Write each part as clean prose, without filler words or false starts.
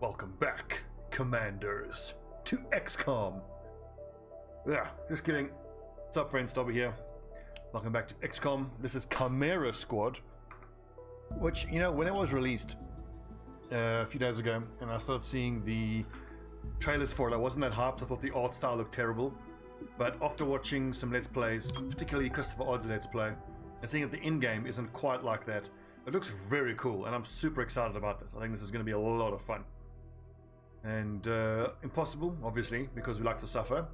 Welcome back, Commanders, to XCOM. Yeah, just kidding. What's up, friends? Stobbie here. Welcome back to XCOM. This is Chimera Squad, which, you know, when it was released a few days ago, and I started seeing the trailers for it, I wasn't that hyped. I thought the art style looked terrible. But after watching some Let's Plays, particularly Christopher Odd's Let's Play, and seeing that the in-game isn't quite like that, it looks very cool, and I'm super excited about this. I think this is going to be a lot of fun. And impossible, obviously, because we like to suffer.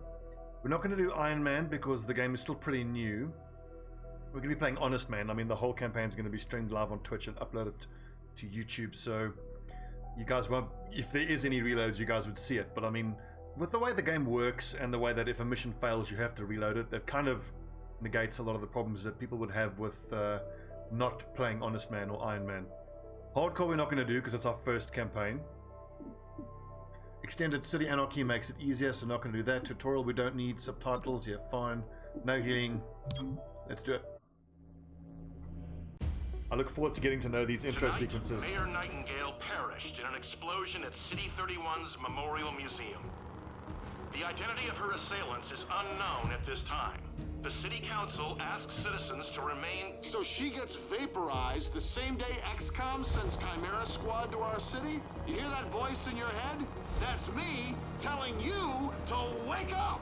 We're not going to do Iron Man because the game is still pretty new. We're going to be playing Honest Man. I mean, the whole campaign is going to be streamed live on Twitch and uploaded to YouTube, so you guys won't, if there is any reloads, you guys would see it. But I mean, with the way the game works and the way that if a mission fails, you have to reload it, that kind of negates a lot of the problems that people would have with not playing Honest Man or Iron Man. Hardcore we're not going to do because it's our first campaign. Extended City Anarchy makes it easier, so not going to do that. Tutorial we don't need. Subtitles, yeah, fine. No healing. Let's do it. I look forward to getting to know these intro sequences. Mayor Nightingale perished in an explosion at City 31's Memorial Museum. The identity of her assailants is unknown at this time. The City Council asks citizens to remain... So she gets vaporized the same day XCOM sends Chimera Squad to our city? You hear that voice in your head? That's me telling you to wake up!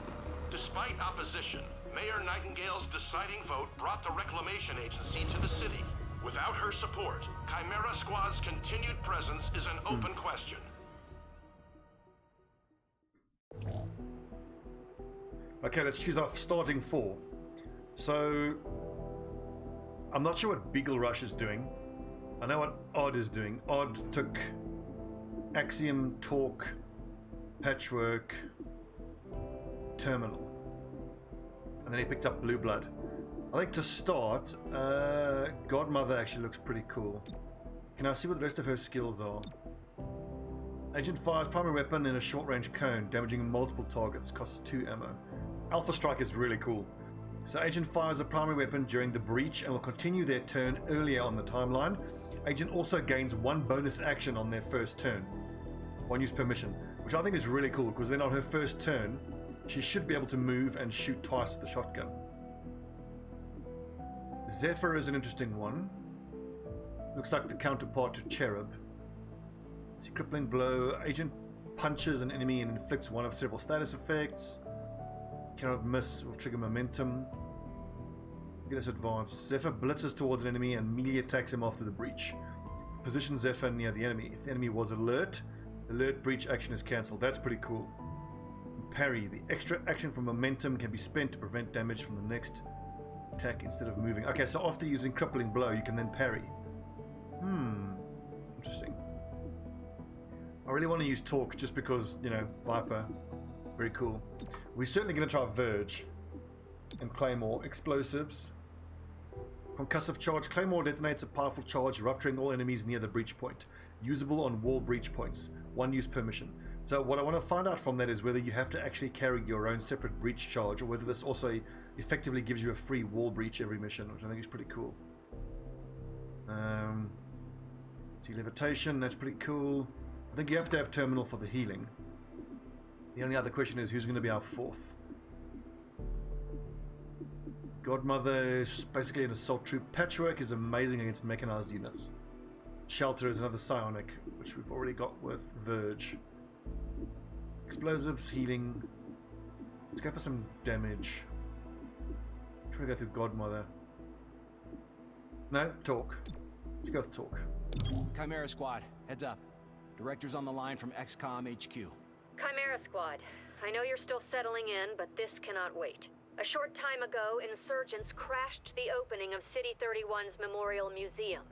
Despite opposition, Mayor Nightingale's deciding vote brought the Reclamation Agency to the city. Without her support, Chimera Squad's continued presence is an open question. Okay, let's choose our starting four. So, I'm not sure what Beagle Rush is doing. I know what Odd is doing. Odd took Axiom, Talk, Patchwork, Terminal. And then he picked up Blue Blood. I think to start, Godmother actually looks pretty cool. Can I see what the rest of her skills are? Agent fires primary weapon in a short-range cone, damaging multiple targets, costs 2 ammo. Alpha Strike is really cool. So Agent fires a primary weapon during the breach and will continue their turn earlier on the timeline. Agent also gains 1 bonus action on their first turn. 1 use per mission, which I think is really cool, because then on her first turn, she should be able to move and shoot twice with the shotgun. Zephyr is an interesting one. Looks like the counterpart to Cherub. See, crippling blow. Agent punches an enemy and inflicts one of several status effects. Cannot miss or trigger momentum. Get us advanced. Zephyr blitzes towards an enemy and melee attacks him after the breach. Position Zephyr near the enemy. If the enemy was alert, alert breach action is cancelled. That's pretty cool. Parry. The extra action from momentum can be spent to prevent damage from the next attack instead of moving. Okay, so after using crippling blow, you can then parry. Interesting. I really want to use Talk just because, you know, Viper. Very cool. We're certainly going to try Verge and Claymore. Explosives. Concussive charge. Claymore detonates a powerful charge, rupturing all enemies near the breach point. Usable on wall breach points. 1 use per mission. So what I want to find out from that is whether you have to actually carry your own separate breach charge, or whether this also effectively gives you a free wall breach every mission, which I think is pretty cool. See, levitation. That's pretty cool. I think you have to have terminal for the healing. The only other question is who's going to be our fourth. Godmother is basically an assault troop. Patchwork is amazing against mechanized units. Shelter is another psionic, which we've already got with Verge. Explosives, healing. Let's go for some damage. Try to go through Godmother. No, Talk. Let's go with Talk. Chimera Squad, heads up. Director's on the line from XCOM HQ. Chimera Squad, I know you're still settling in, but this cannot wait. A short time ago, insurgents crashed the opening of City 31's Memorial Museum.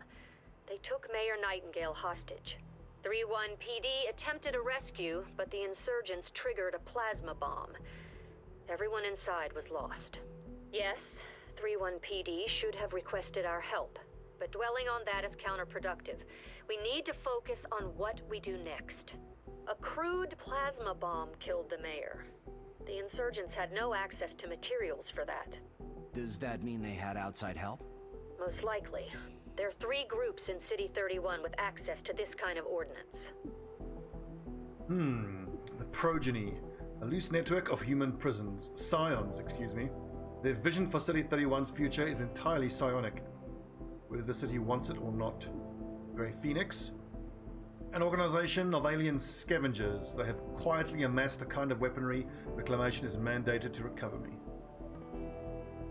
They took Mayor Nightingale hostage. 3-1 PD attempted a rescue, but the insurgents triggered a plasma bomb. Everyone inside was lost. Yes, 3-1 PD should have requested our help, but dwelling on that is counterproductive. We need to focus on what we do next. A crude plasma bomb killed the mayor. The insurgents had no access to materials for that. Does that mean they had outside help? Most likely. There are 3 groups in City 31 with access to this kind of ordnance. The progeny. A loose network of human prisons. Scions, excuse me. Their vision for City 31's future is entirely psionic, whether the city wants it or not. Grey Phoenix. An organization of alien scavengers. They have quietly amassed the kind of weaponry Reclamation is mandated to recover me.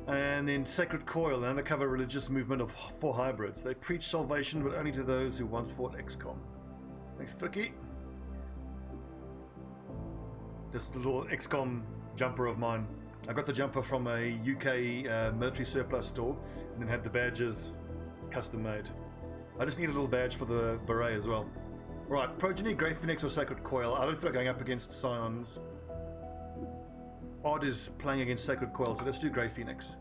And then Sacred Coil, an undercover religious movement for hybrids. They preach salvation, but only to those who once fought XCOM. Thanks, Fricky. This little XCOM jumper of mine. I got the jumper from a UK military surplus store, and then had the badges custom made. I just need a little badge for the beret as well. Right, Progeny, Grey Phoenix or Sacred Coil. I don't feel like going up against Scions. Odd is playing against Sacred Coil, so let's do Grey Phoenix.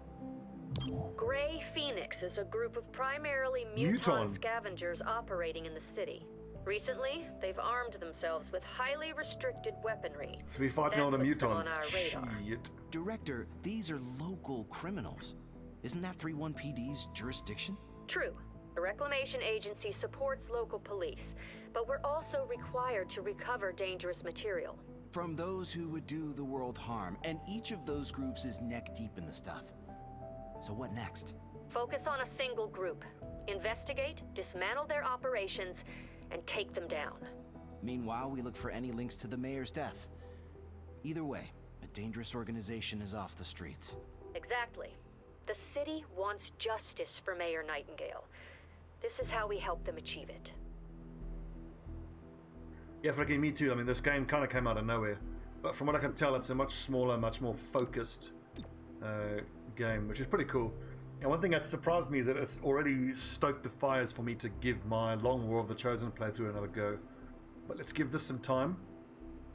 Grey Phoenix is a group of primarily muton scavengers operating in the city. Recently, they've armed themselves with highly restricted weaponry. So we're fighting all the mutons. Shit. Director, these are local criminals. Isn't that 3-1 PD's jurisdiction? True. The Reclamation Agency supports local police, but we're also required to recover dangerous material. From those who would do the world harm, and each of those groups is neck deep in the stuff. So what next? Focus on a single group. Investigate, dismantle their operations, and take them down. Meanwhile, we look for any links to the mayor's death. Either way, a dangerous organization is off the streets. Exactly. The city wants justice for Mayor Nightingale. This is how we help them achieve it. Yeah, freaking me too. I mean, this game kind of came out of nowhere. But from what I can tell, it's a much smaller, much more focused game, which is pretty cool. And one thing that surprised me is that it's already stoked the fires for me to give my Long War of the Chosen playthrough another go. But let's give this some time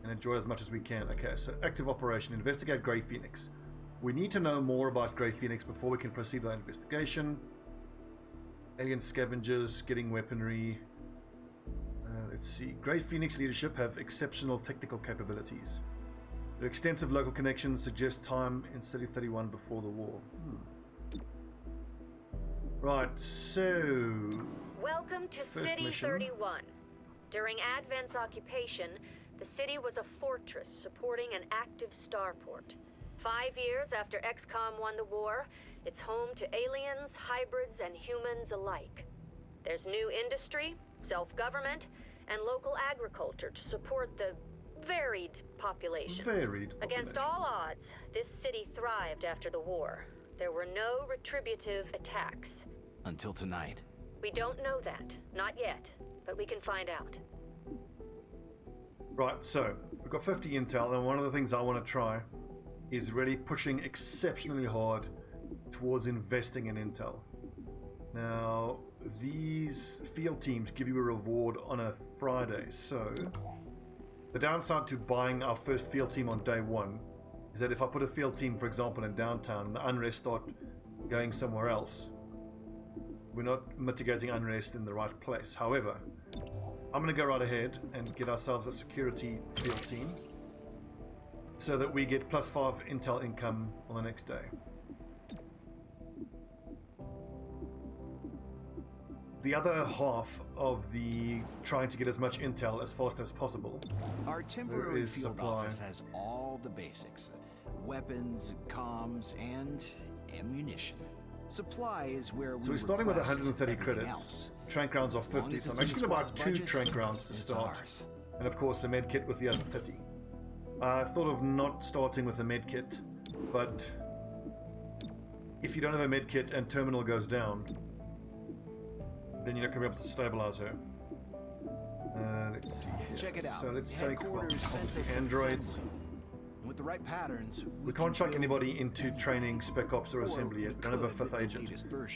and enjoy as much as we can. Okay, so active operation, investigate Grey Phoenix. We need to know more about Grey Phoenix before we can proceed with our investigation. Alien scavengers, getting weaponry. Let's see. Grey Phoenix leadership have exceptional technical capabilities. Their extensive local connections suggest time in City 31 before the war. Right, so... Welcome to City mission. 31. During Advent's occupation, the city was a fortress supporting an active starport. 5 years after XCOM won the war, it's home to aliens, hybrids, and humans alike. There's new industry, self-government, and local agriculture to support the varied populations. Against all odds, this city thrived after the war. There were no retributive attacks. Until tonight. We don't know that. Not yet. But we can find out. Right, so we've got 50 intel, and one of the things I want to try is really pushing exceptionally hard towards investing in intel. Now, these field teams give you a reward on a Friday, so the downside to buying our first field team on day one is that if I put a field team, for example, in downtown, and the unrest start going somewhere else, we're not mitigating unrest in the right place. However, I'm going to go right ahead and get ourselves a security field team so that we get +5 intel income on the next day. The other half of the trying to get as much intel as fast as possible. Our temporary is field supply. office has all the basics. Weapons, comms, and ammunition. Supply is where we So we're starting with request 130 everything credits. else. Trank rounds are As long 50, as so I'm it's in actually the going to buy squad's 2 budget, trank rounds to it's start. ours. And of course the med kit with the other 30. I thought of not starting with a med kit, but if you don't have a med kit and terminal goes down, then you're not going to be able to stabilize her. Let's see here. Check it out. So let's take Headquarters sent us obviously an androids. assembly. And with the right patterns, We can't chuck anybody into training, spec ops, or assembly yet. We don't have a 5th agent.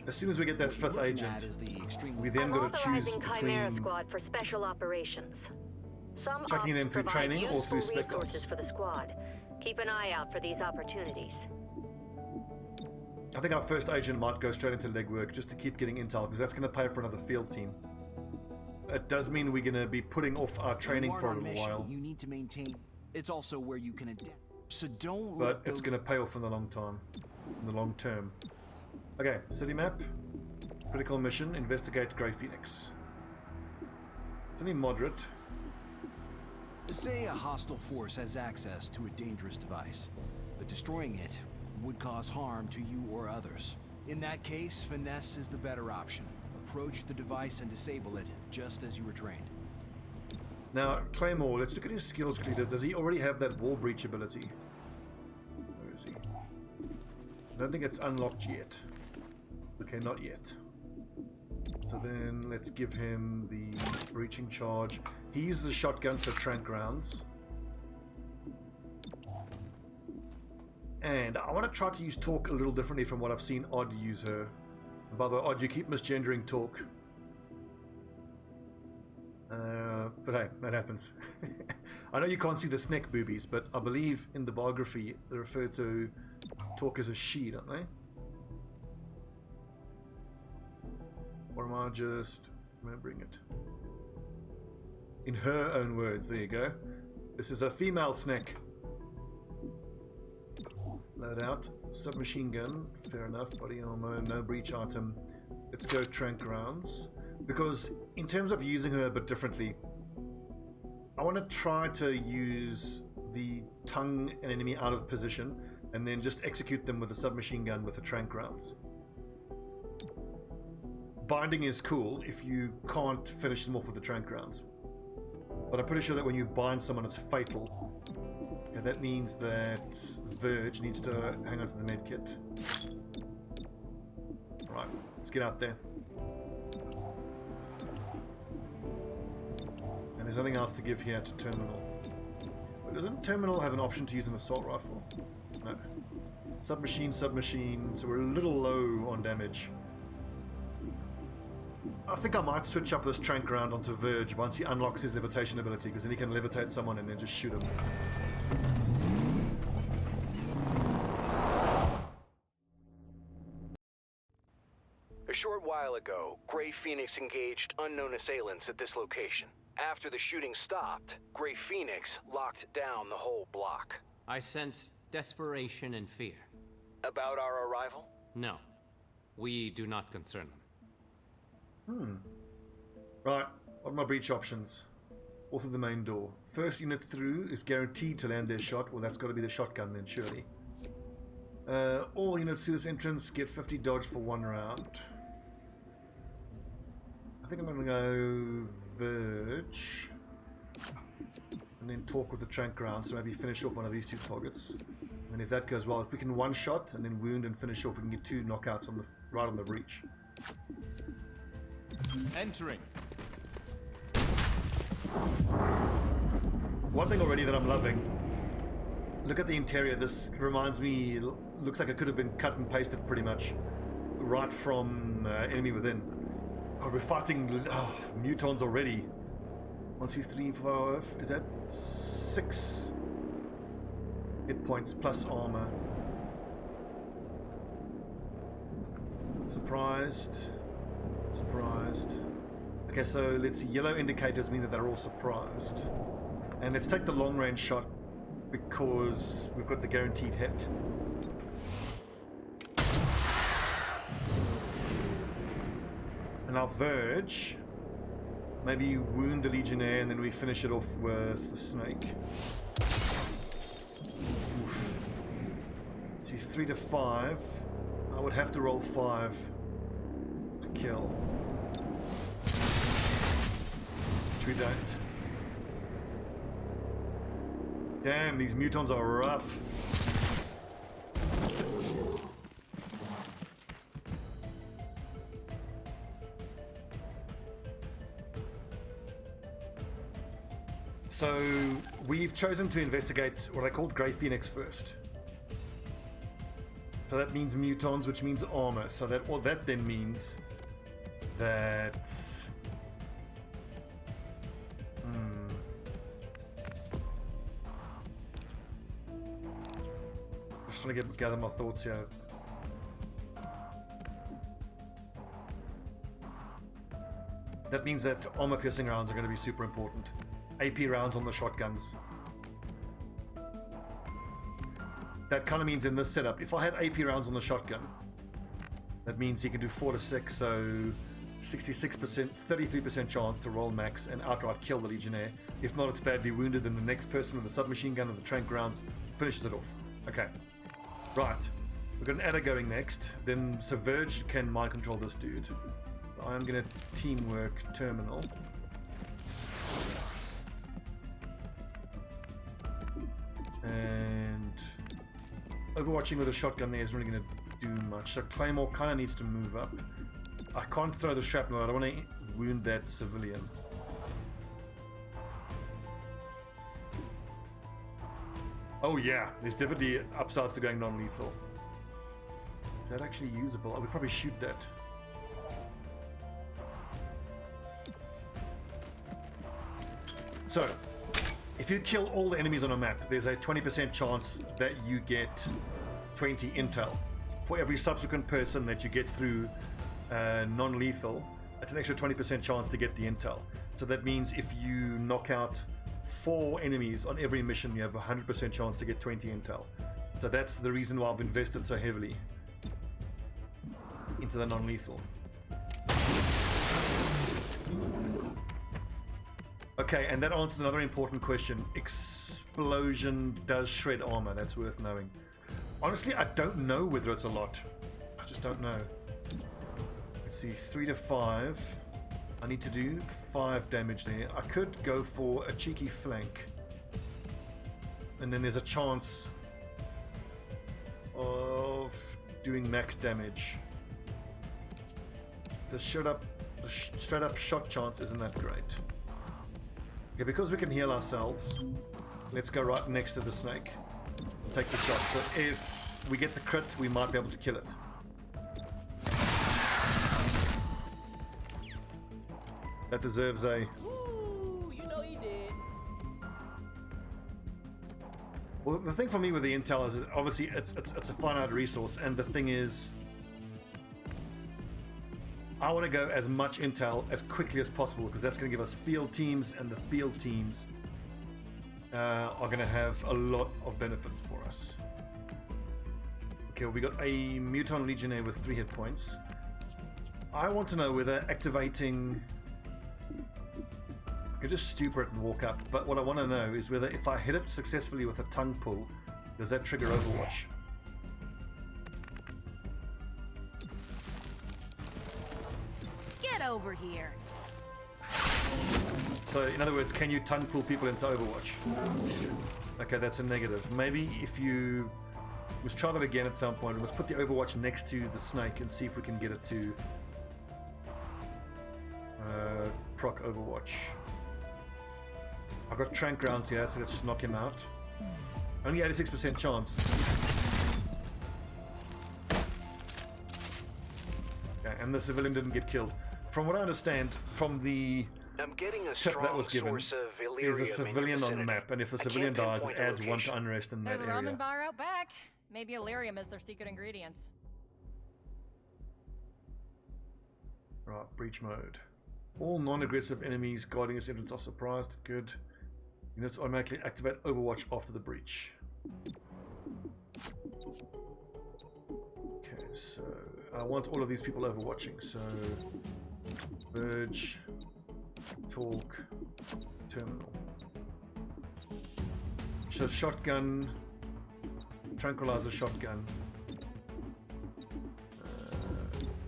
As soon as we get that 5th agent, we then I'm got to choose authorizing Chimera between Squad for special operations. Some checking ops them through provide training or useful through spec resources ops. for the squad. Keep an eye out for these opportunities. I think our first agent might go straight into legwork just to keep getting intel, because that's going to pay for another field team. It does mean we're going to be putting off our training for a little while, You need to maintain. It's also where you can adapt. So don't but let it's those... going to pay off in the long time, in the long term. Okay, city map, critical mission, investigate Grey Phoenix. It's only moderate. Say a hostile force has access to a dangerous device, but destroying it would cause harm to you or others. In that case, finesse is the better option. Approach the device and disable it, just as you were trained. Now, Claymore, let's look at his skills quickly. Does he already have that wall breach ability? Where is he? I don't think it's unlocked yet. Okay, not yet. So then let's give him the breaching charge. He uses a shotgun, so trank rounds. And I want to try to use Talk a little differently from what I've seen Odd use her. And by the way, Odd, you keep misgendering Talk. But hey, that happens. I know you can't see the snack boobies, but I believe in the biography they refer to Talk as a she, don't they? Or am I just remembering it? In her own words, there you go. This is a female snack. Load out. Submachine gun, fair enough. Body armor, no breach item. Let's go trank rounds. Because in terms of using her a bit differently, I want to try to use the tongue an enemy out of position and then just execute them with a submachine gun with the trank rounds. Binding is cool if you can't finish them off with the trank rounds. But I'm pretty sure that when you bind someone it's fatal. And that means that Verge needs to hang on to the medkit. Right, let's get out there. And there's nothing else to give here to Terminal. But doesn't Terminal have an option to use an assault rifle? No. Submachine, so we're a little low on damage. I think I might switch up this trank round onto Verge once he unlocks his levitation ability, because then he can levitate someone and then just shoot him. A short while ago, Grey Phoenix engaged unknown assailants at this location. After the shooting stopped, Grey Phoenix locked down the whole block. I sense desperation and fear. About our arrival? No. We do not concern them. Right, what are my breach options? All through the main door. First unit through is guaranteed to land their shot. Well, that's got to be the shotgun then, surely. All units through this entrance get 50 dodge for 1 round. I think I'm going to go Verge. And then talk with the trank round, so maybe finish off one of these 2 targets. And if that goes well, if we can one shot and then wound and finish off, we can get 2 knockouts on the right on the breach. Entering. One thing already that I'm loving. Look at the interior. This reminds me, looks like it could have been cut and pasted pretty much right from Enemy Within. God, we're fighting mutons already. 1, 2, 3, 4, is that 6 hit points plus armor? Surprised. Okay, so let's see. Yellow indicators mean that they're all surprised. And let's take the long range shot because we've got the guaranteed hit. And our Verge, maybe wound the Legionnaire and then we finish it off with the Snake. Oof. See, 3 to 5. I would have to roll 5 to kill. Which we don't. Damn, these mutons are rough. So we've chosen to investigate what I called Grey Phoenix first. So that means mutons, which means armor. So that then means that just trying to gather my thoughts here. That means that armor piercing rounds are going to be super important. AP rounds on the shotguns. That kind of means in this setup, if I had AP rounds on the shotgun, that means he can do 4 to 6, so 66%, 33% chance to roll max and outright kill the Legionnaire. If not, it's badly wounded, then the next person with a submachine gun and the trank rounds finishes it off. Okay. Right. We've got an adder going next. Then Subverge can mind control this dude. I'm going to teamwork terminal. And overwatching with a shotgun there is really going to do much. So Claymore kind of needs to move up. I can't throw the shrapnel. I don't want to wound that civilian. Oh yeah, there's definitely upsides to going non-lethal. Is that actually usable? I would probably shoot that. So, if you kill all the enemies on a map, there's a 20% chance that you get 20 intel. For every subsequent person that you get through non-lethal, that's an extra 20% chance to get the intel. So that means if you knock out 4 enemies on every mission, you have a 100% chance to get 20 intel. So that's the reason why I've invested so heavily into the non-lethal. Okay, and that answers another important question. Explosion does shred armor. That's worth knowing. Honestly, I don't know whether it's a lot. I just don't know. Let's see, 3 to 5. I need to do 5 damage there. I could go for a cheeky flank. And then there's a chance of doing max damage. The straight up shot chance isn't that great. Okay, because we can heal ourselves, let's go right next to the snake and take the shot. So if we get the crit, we might be able to kill it. That deserves a... Ooh, you know you did. Well, the thing for me with the intel is obviously it's a finite resource, and the thing is, I want to go as much intel as quickly as possible because that's going to give us field teams, and the field teams are going to have a lot of benefits for us. Okay, we got a Muton Legionnaire with 3 hit points. I want to know whether activating... I could just stupor it and walk up, but what I want to know is whether if I hit it successfully with a tongue pull, does that trigger Overwatch? Over here. So, in other words, can you tongue pull people into Overwatch? Okay, that's a negative. Maybe if you... Let's try that again at some point. Let's put the Overwatch next to the snake and see if we can get it to proc Overwatch. I've got trank rounds here, so let's just knock him out. Only 86% chance. Okay, and the civilian didn't get killed. From what I understand, from the I'm getting a tip that was given, source of there's a civilian on the map, and if the civilian dies, it adds 1 to unrest in that There's a area. ramen bar out back. Maybe Illyrium is their secret ingredients. Right, breach mode. All non-aggressive enemies guarding its entrance are surprised. Good. Units automatically activate Overwatch after the breach. Okay, so I want all of these people overwatching. So Verge, Talk, Terminal. So shotgun, tranquilizer shotgun.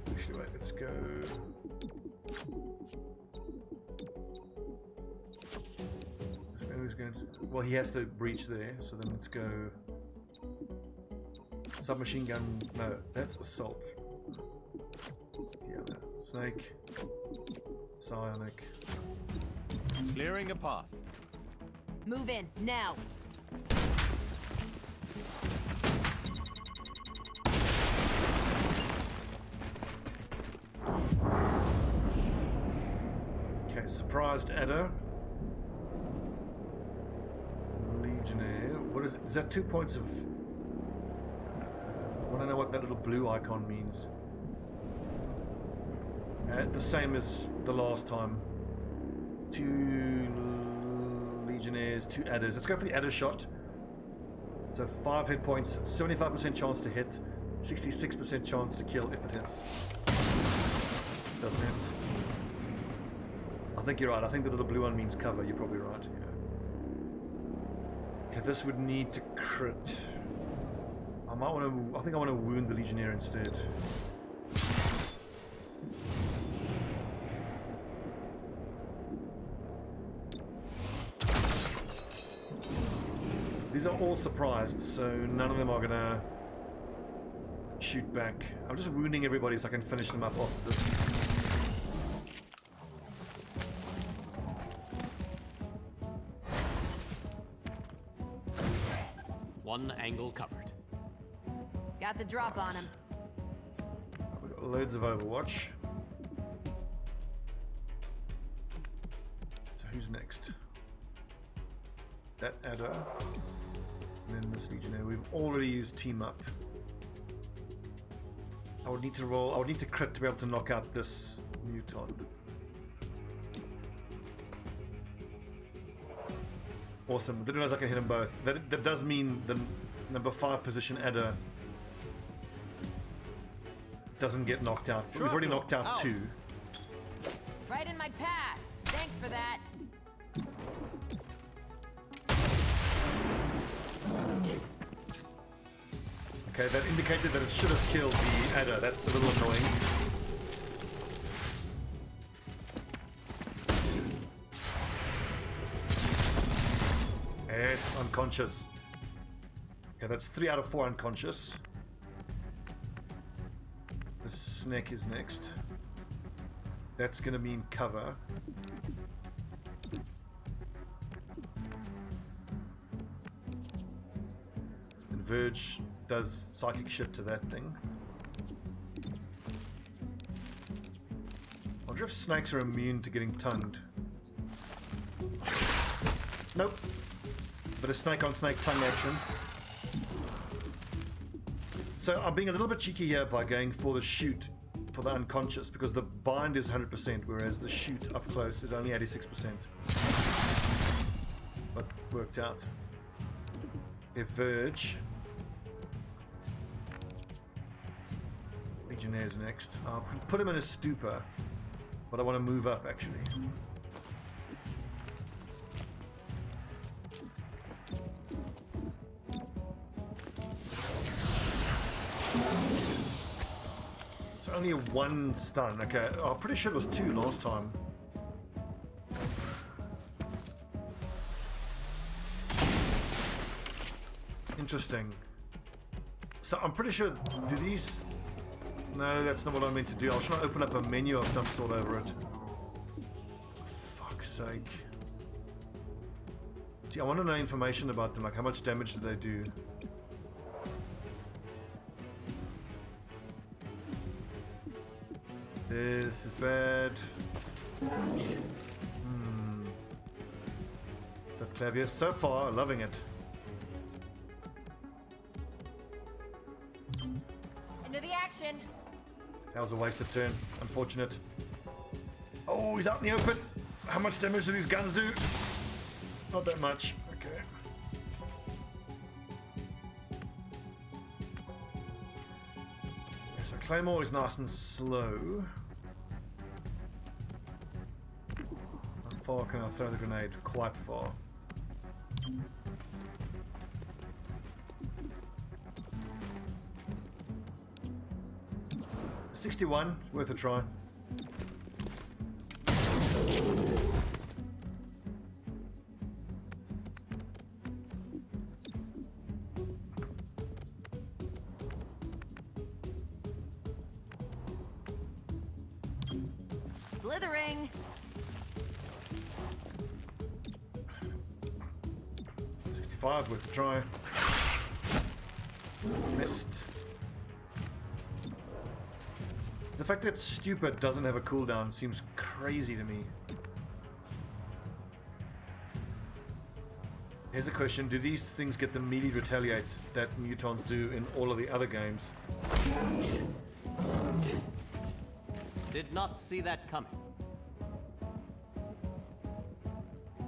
Actually, wait, let's go. Who's going to? Well, he has to breach there, so then let's go. Submachine gun. No, that's assault. Yeah, no. Snake. Psionic. Clearing a path. Move in now. Okay, surprised adder. Legionnaire. What is it? Is that 2 points of... I want to know what that little blue icon means. The same as the last time. 2 Legionnaires, 2 adders. Let's go for the adder shot. So 5 hit points, 75% chance to hit, 66% chance to kill if it hits. doesn't it? I think you're right. I think the little blue one means cover. You're probably right. Yeah. Okay, this would need to crit. I might want to. I think I want to wound the Legionnaire instead. These are all surprised, so none of them are gonna shoot back. I'm just wounding everybody so I can finish them up after this. One angle covered. Got the drop on him. We've got loads of Overwatch. So who's next? That adder. And then this Legionnaire. We've already used team up. I would need to roll. I would need to crit to be able to knock out this muton. Awesome. Didn't realize I can hit them both. That does mean the number 5 position adder doesn't get knocked out. But we've already knocked out 2. Right in my path. Thanks for that. Okay, that indicated that it should have killed the adder. That's a little annoying. Yes, unconscious. Okay, that's 3 out of 4 unconscious. The snake is next. That's gonna mean cover. And Verge does psychic shit to that thing. I wonder if snakes are immune to getting tongued. Nope. But a snake on snake tongue action. So I'm being a little bit cheeky here by going for the shoot for the unconscious because the bind is 100%, whereas the shoot up close is only 86%. But worked out. If Verge. Legionnaire's next. I'll put him in a stupor, but I want to move up actually. It's only a 1 stun. Okay, I'm pretty sure it was 2 last time. Interesting. So I'm pretty sure. Do these? No, that's not what I meant to do. I was trying to open up a menu of some sort over it. Fuck's sake. Gee, I want to know information about them, like how much damage do they do? This is bad. What's up, Clavius? So far, loving it. Into the action. That was a wasted turn. Unfortunate. Oh, he's out in the open. How much damage do these guns do? Not that much. Okay. So Claymore is nice and slow. How far can I throw the grenade? Quite far. $61, it's worth a try. Slithering. 65, worth a try. Missed. The fact that stupid doesn't have a cooldown seems crazy to me. Here's a question, do these things get the melee retaliate that mutons do in all of the other games? Did not see that coming.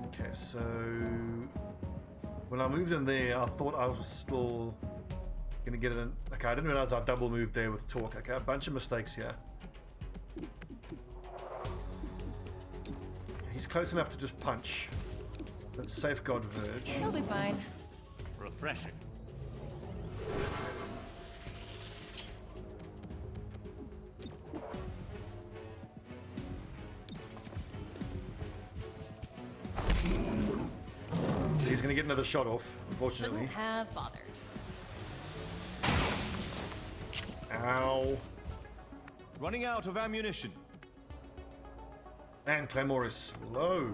Okay, so when I moved in there, I thought I was still gonna get it in. Okay, I didn't realize I double moved there with talk. Okay, a bunch of mistakes here. He's close enough to just punch. Let's safeguard Verge. He'll be fine. Refreshing. So he's going to get another shot off, unfortunately. Shouldn't have bothered. Ow. Running out of ammunition. And Claymore is slow.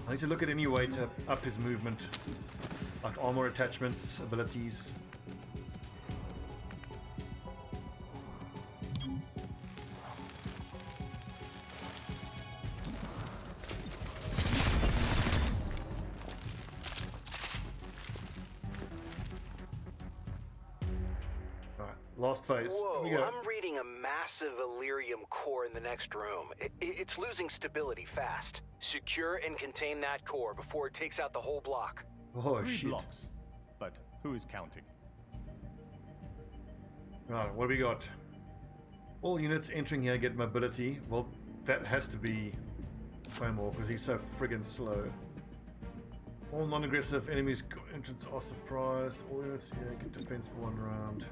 I need to look at any way to up his movement. Like armor attachments, abilities. Alright, last phase. Whoa, Here we go. I'm reading a massive Illyrium core in the next room. It's losing stability fast. Secure and contain that core before it takes out the whole block. Oh, 3 shit. blocks. But who is counting? Right, what do we got? All units entering here get mobility. Well, that has to be Claymore because he's so friggin' slow. All non-aggressive enemies entrance are surprised. All units here get defense for 1 round.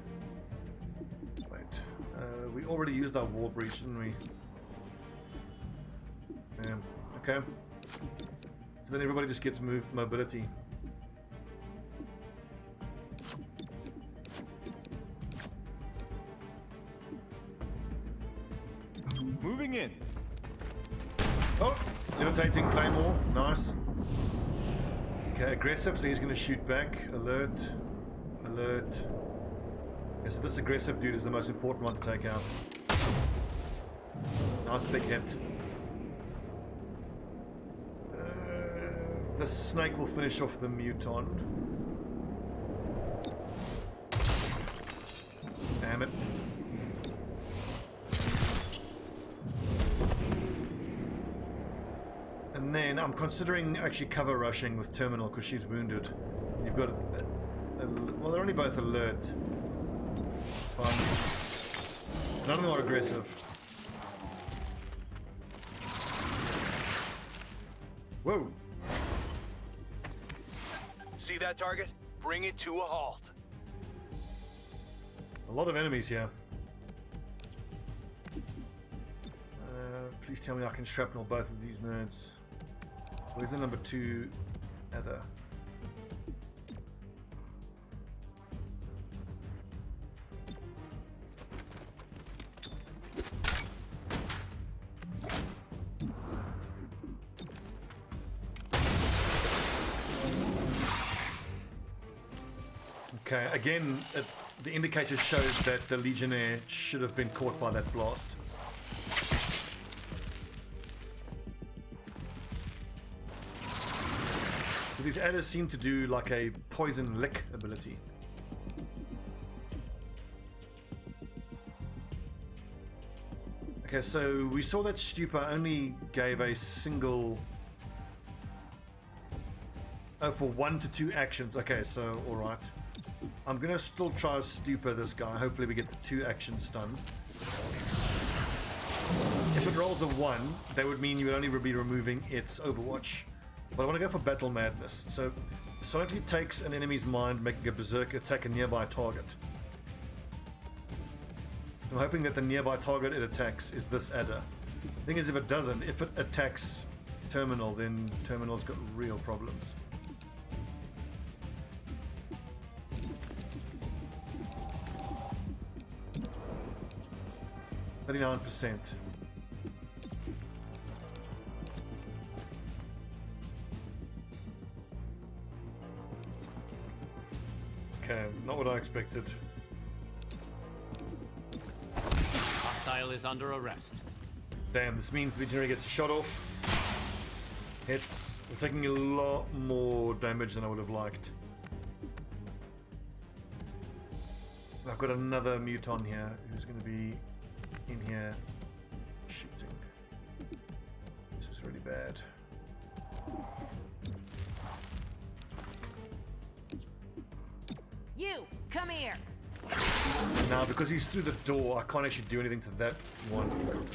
Wait, we already used our wall breach, didn't we? Okay. So then everybody just gets mobility. Moving in. Oh, levitating Claymore, nice. Okay, aggressive, so he's going to shoot back. Alert, alert. Okay, so this aggressive dude is the most important one to take out. Nice big hit. The snake will finish off the muton. Damn it. And then I'm considering actually cover rushing with Terminal because she's wounded. You've got well, they're only both alert. It's fine. None of them are aggressive. Whoa. See that target? Bring it to a halt. A lot of enemies here. Please tell me I can shrapnel both of these nerds. Where's the number 2 adder? Okay, again, the indicator shows that the Legionnaire should have been caught by that blast. So these adders seem to do like a poison lick ability. Okay, so we saw that Stupor only gave a single... Oh, for 1 to 2 actions. Okay, so alright. I'm gonna still try Stupor this guy. Hopefully we get the 2 action stun. If it rolls a 1, that would mean you would only be removing its Overwatch. But I want to go for Battle Madness. So, sonically takes an enemy's mind, making a berserk attack a nearby target. So I'm hoping that the nearby target it attacks is this adder. Thing is, if it doesn't, if it attacks Terminal, then Terminal's got real problems. %. Okay, not what I expected. Hostile is under arrest. Damn, this means the Legionary gets a shot off. We're taking a lot more damage than I would have liked. I've got another muton here who's going to be in here shooting. This is really bad. You, come here. Now, because he's through the door, I can't actually do anything to that one.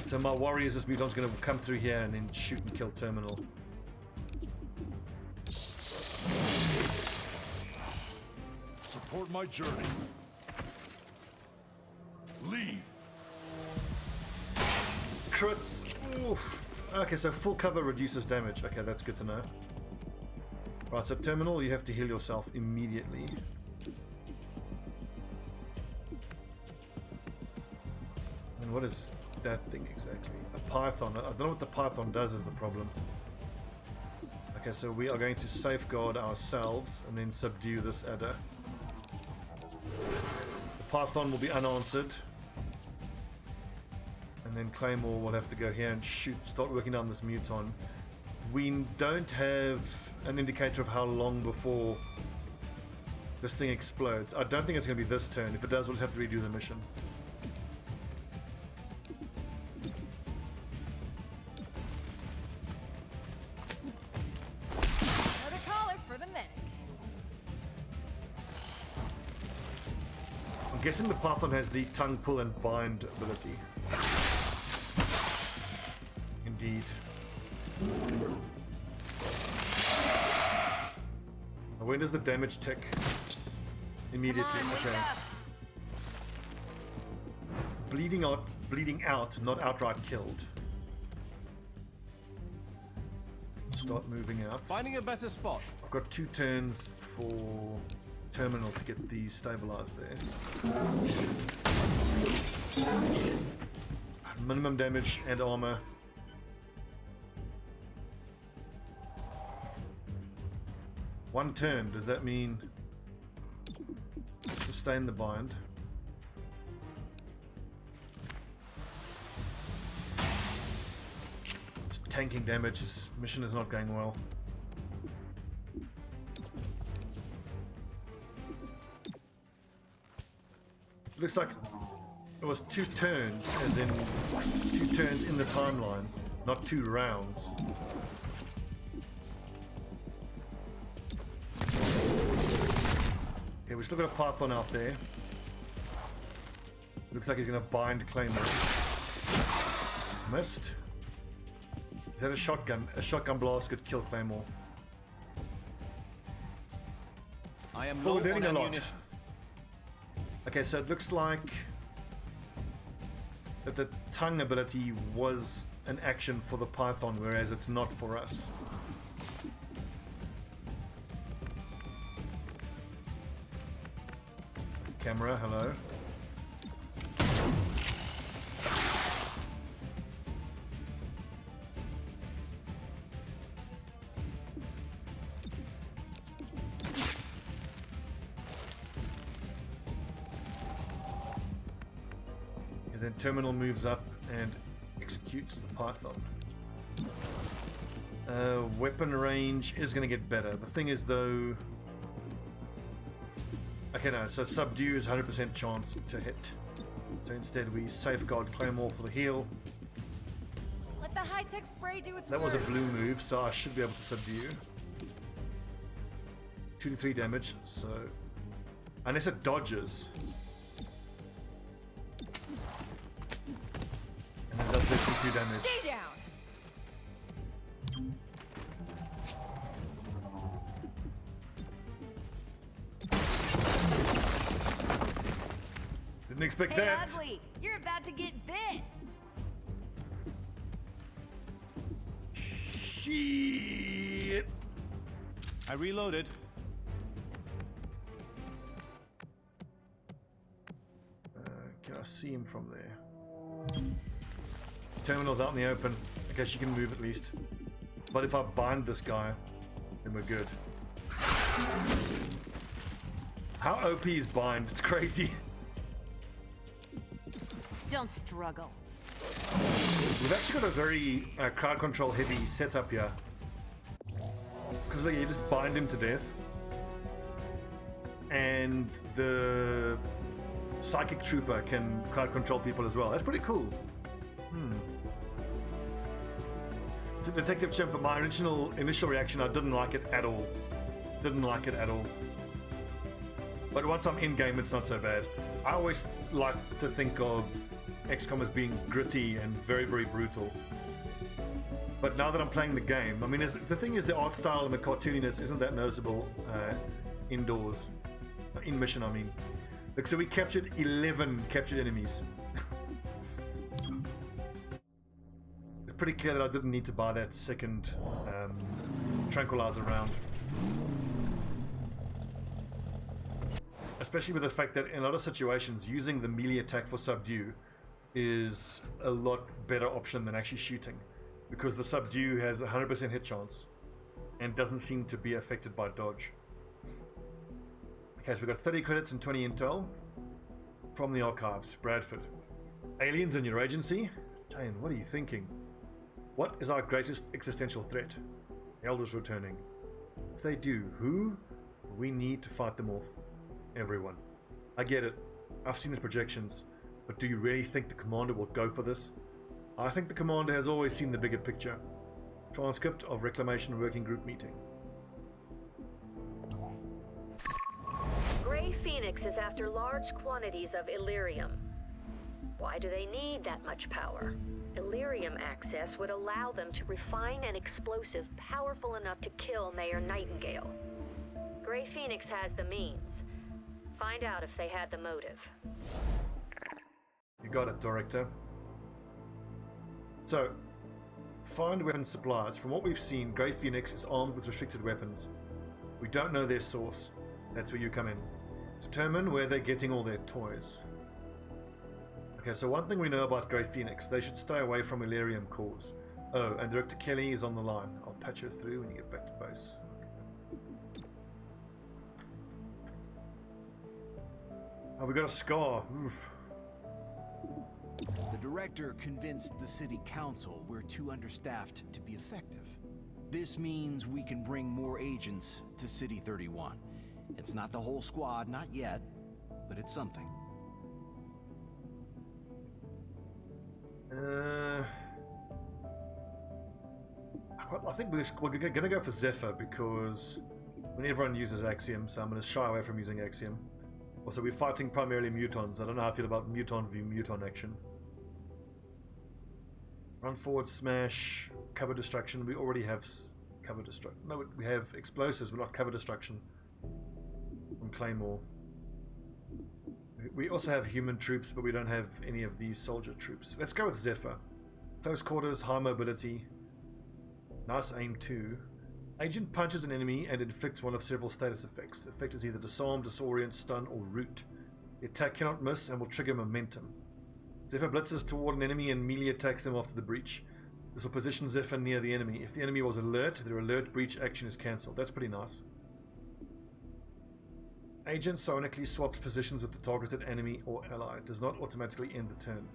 So my worry is this mutant's going to come through here and then shoot and kill Terminal. Support my journey. Leave. Crits. Oof. Okay, so full cover reduces damage. Okay, that's good to know. Right, so Terminal, you have to heal yourself immediately. And what is that thing exactly? A python. I don't know what the python does is the problem. Okay, so we are going to safeguard ourselves and then subdue this adder. The python will be unanswered. And then Claymore will have to go here and start working down this muton. We don't have an indicator of how long before this thing explodes. I don't think it's going to be this turn. If it does, we'll just have to redo the mission. Another caller for the medic. I'm guessing the Python has the tongue pull and bind ability. Indeed. Now, when does the damage tick? Immediately. Okay. Bleeding out, not outright killed. Start moving out. Finding a better spot. I've got 2 turns for Terminal to get these stabilized there. Minimum damage and armor. One turn, does that mean sustain the bind? Just tanking damage, this mission is not going well. Looks like it was 2 turns, as in 2 turns in the timeline, not 2 rounds. Okay, we still got a Python out there. Looks like he's gonna bind Claymore. Missed. Is that a shotgun? A shotgun blast could kill Claymore. I am Oh, low we're learning on a lot. ammunition. Okay, so it looks like that the tongue ability was an action for the Python, whereas it's not for us. Camera, hello. And then Terminal moves up and executes the Python. Weapon range is going to get better. The thing is, though... Okay, no, so subdue is 100% chance to hit. So instead we safeguard Claymore for the heal. Let the high-tech spray do its That work. was a blue move, so I should be able to subdue. 2 to 3 damage, so... Unless it dodges. And it does less than 2 damage. Stay down. Didn't expect Hey, that. ugly, you're about to get bit. Shit. I reloaded. Can I see him from there? Terminal's out in the open. I guess you can move at least. But if I bind this guy, then we're good. How OP is bind? It's crazy. Don't struggle. We've actually got a very crowd control heavy setup here. Because like, you just bind him to death. And the psychic trooper can crowd control people as well. That's pretty cool. So Detective Chimp, my initial reaction, I didn't like it at all. Didn't like it at all. But once I'm in game, it's not so bad. I always like to think of XCOM as being gritty and very, very brutal. But now that I'm playing the game, I mean, the thing is, the art style and the cartooniness isn't that noticeable indoors. In mission, I mean. Look, so we captured 11 captured enemies. It's pretty clear that I didn't need to buy that second tranquilizer round. Especially with the fact that in a lot of situations, using the melee attack for subdue is a lot better option than actually shooting. Because the subdue has 100% hit chance and doesn't seem to be affected by dodge. Okay, so we've got 30 credits and 20 intel from the archives. Bradford. Aliens in your agency? Jane, what are you thinking? What is our greatest existential threat? Elders returning. If they do, who? We need to fight them off. Everyone. I get it. I've seen the projections. But do you really think the commander will go for this? I think the commander has always seen the bigger picture. Transcript of Reclamation Working Group meeting. Grey Phoenix is after large quantities of Illyrium. Why do they need that much power? Illyrium access would allow them to refine an explosive powerful enough to kill Mayor Nightingale. Grey Phoenix has the means. Find out if they had the motive. You got it, Director. So, find weapon supplies. From what we've seen, Grey Phoenix is armed with restricted weapons. We don't know their source. That's where you come in. Determine where they're getting all their toys. Okay, so one thing we know about Grey Phoenix, they should stay away from Illyrium cores. Oh, and Director Kelly is on the line. I'll patch her through when you get back to base. Oh, we got a scar. Oof. The director convinced the city council we're too understaffed to be effective. This means we can bring more agents to City 31. It's not the whole squad, not yet, but it's something. I think we're going to go for Zephyr because when everyone uses Axiom, so I'm going to shy away from using Axiom. Also, we're fighting primarily mutons. I don't know how I feel about muton v muton action. Run forward, smash, cover destruction. We already have cover destruction. No, we have explosives, but not cover destruction. From Claymore. We also have human troops, but we don't have any of these soldier troops. Let's go with Zephyr. Close quarters, high mobility. Nice aim too. Agent punches an enemy and inflicts one of several status effects. The effect is either disarm, disorient, stun, or root. The attack cannot miss and will trigger momentum. Zephyr blitzes toward an enemy and melee attacks them after the breach. This will position Zephyr near the enemy. If the enemy was alert, their alert breach action is cancelled. That's pretty nice. Agent sonically swaps positions with the targeted enemy or ally. Does not automatically end the turn.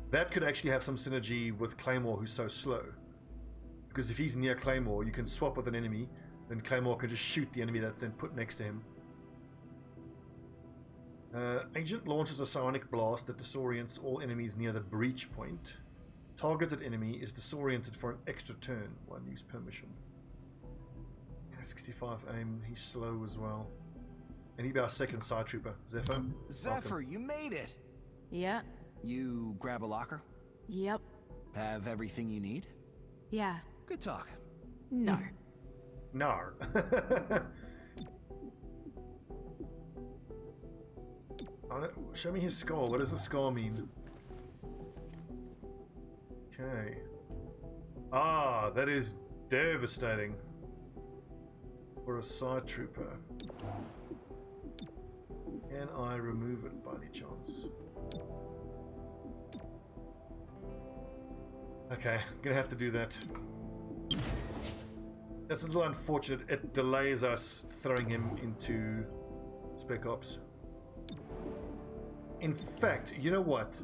That could actually have some synergy with Claymore, who's so slow. Because if he's near Claymore, you can swap with an enemy, then Claymore can just shoot the enemy that's then put next to him. Agent launches a psionic blast that disorients all enemies near the breach point. Targeted enemy is disoriented for an extra turn. One use permission. 65 aim, he's slow as well. And he'll be our second side trooper. Zephyr? Zephyr, welcome. you made it! Yeah. You grab a locker? Yep. Have everything you need? Yeah. Good talk. No. Nar. Show me his skull. What does the skull mean? Okay. Ah, that is devastating. For a side trooper. Can I remove it by any chance? Okay, I'm gonna have to do that. That's a little unfortunate. It delays us throwing him into Spec Ops. In fact, you know what?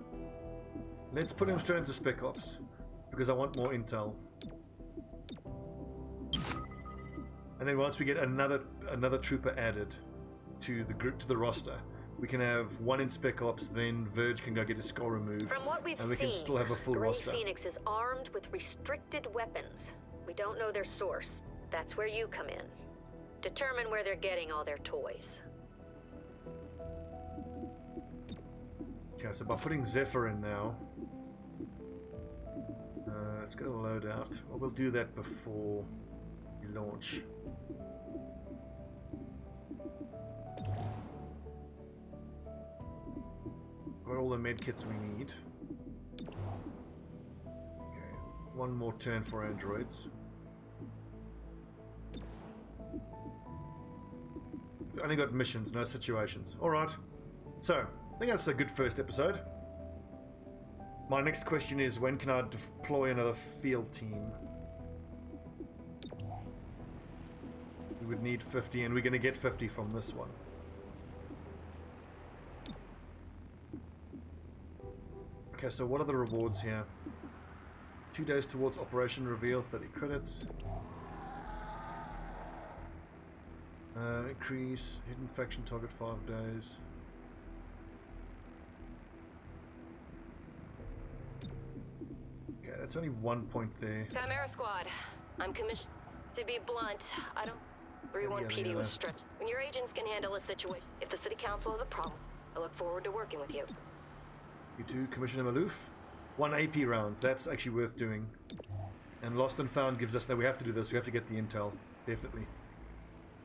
Let's put him straight into Spec Ops because I want more intel. And then once we get another trooper added to the group, to the roster, we can have one in Spec Ops, then Verge can go get his skull removed. From what we've and we seen, can still have a full Grey roster. Phoenix is armed with restricted weapons. We don't know their source. That's where you come in. Determine where they're getting all their toys. Okay, so by putting Zephyr in now, it's going to load out. Well, we'll do that before we launch. Got all the medkits we need. Okay, one more turn for androids. We've only got missions, no situations. Alright, so I think that's a good first episode. My next question is, when can I deploy another field team? We would need 50, and we're going to get 50 from this one. Okay, so what are the rewards here? 2 days towards operation reveal, 30 credits. Increase hidden faction target 5 days. Okay, that's only 1 point there. Chimera Squad, I'm commissioned. To be blunt, I don't. 3-1 PD was stretched. When your agents can handle a situation, if the city council has a problem, I look forward to working with you. You too, Commissioner Maloof. 1 AP rounds, that's actually worth doing. And Lost and Found gives us, no, we have to do this, we have to get the intel, definitely.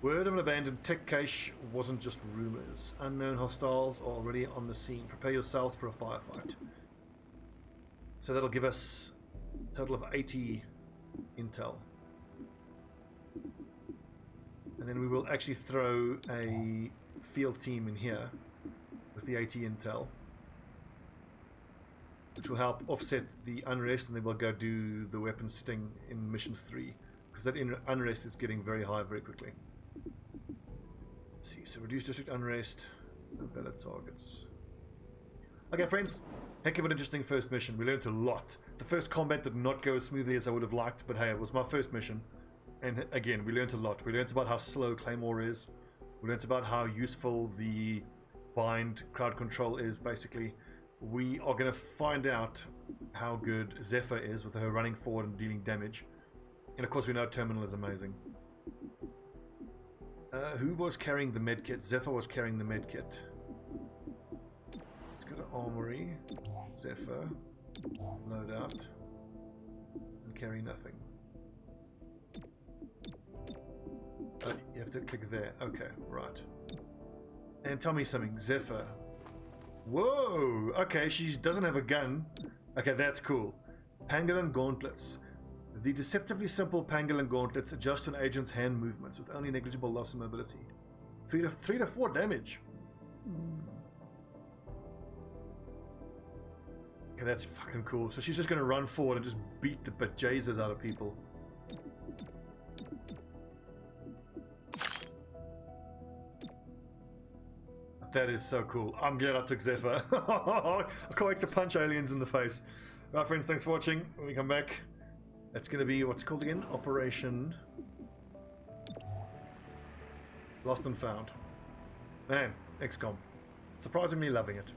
Word of an abandoned tech cache wasn't just rumors. Unknown hostiles are already on the scene. Prepare yourselves for a firefight. So that'll give us a total of 80 intel. And then we will actually throw a field team in here with the 80 intel, which will help offset the unrest, and then we'll go do the weapon sting in mission 3, because that unrest is getting very high very quickly. Let's see, so reduce district unrest, no valid targets. Okay friends, heck of an interesting first mission. We learned a lot. The first combat did not go as smoothly as I would have liked, but hey, it was my first mission. And again, we learned a lot. We learned about how slow Claymore is. We learned about how useful the bind crowd control is, basically. We are going to find out how good Zephyr is with her running forward and dealing damage. And of course we know Terminal is amazing. Who was carrying the medkit? Zephyr was carrying the medkit. Let's go to Armory. Zephyr. Load out. And carry nothing. Oh, you have to click there. Okay, right. And tell me something. Zephyr. Whoa! Okay, she doesn't have a gun. Okay, that's cool. Pangolin gauntlets. The deceptively simple pangolin gauntlets adjust an agent's hand movements with only negligible loss in mobility. 3 to 4 damage. Okay, that's fucking cool. So she's just gonna run forward and just beat the bejesus out of people. That is so cool. I'm glad I took Zephyr. I can't wait to punch aliens in the face. Right, friends, thanks for watching. When we come back, that's going to be, what's it called again? Operation Lost and Found. Man, XCOM. Surprisingly loving it.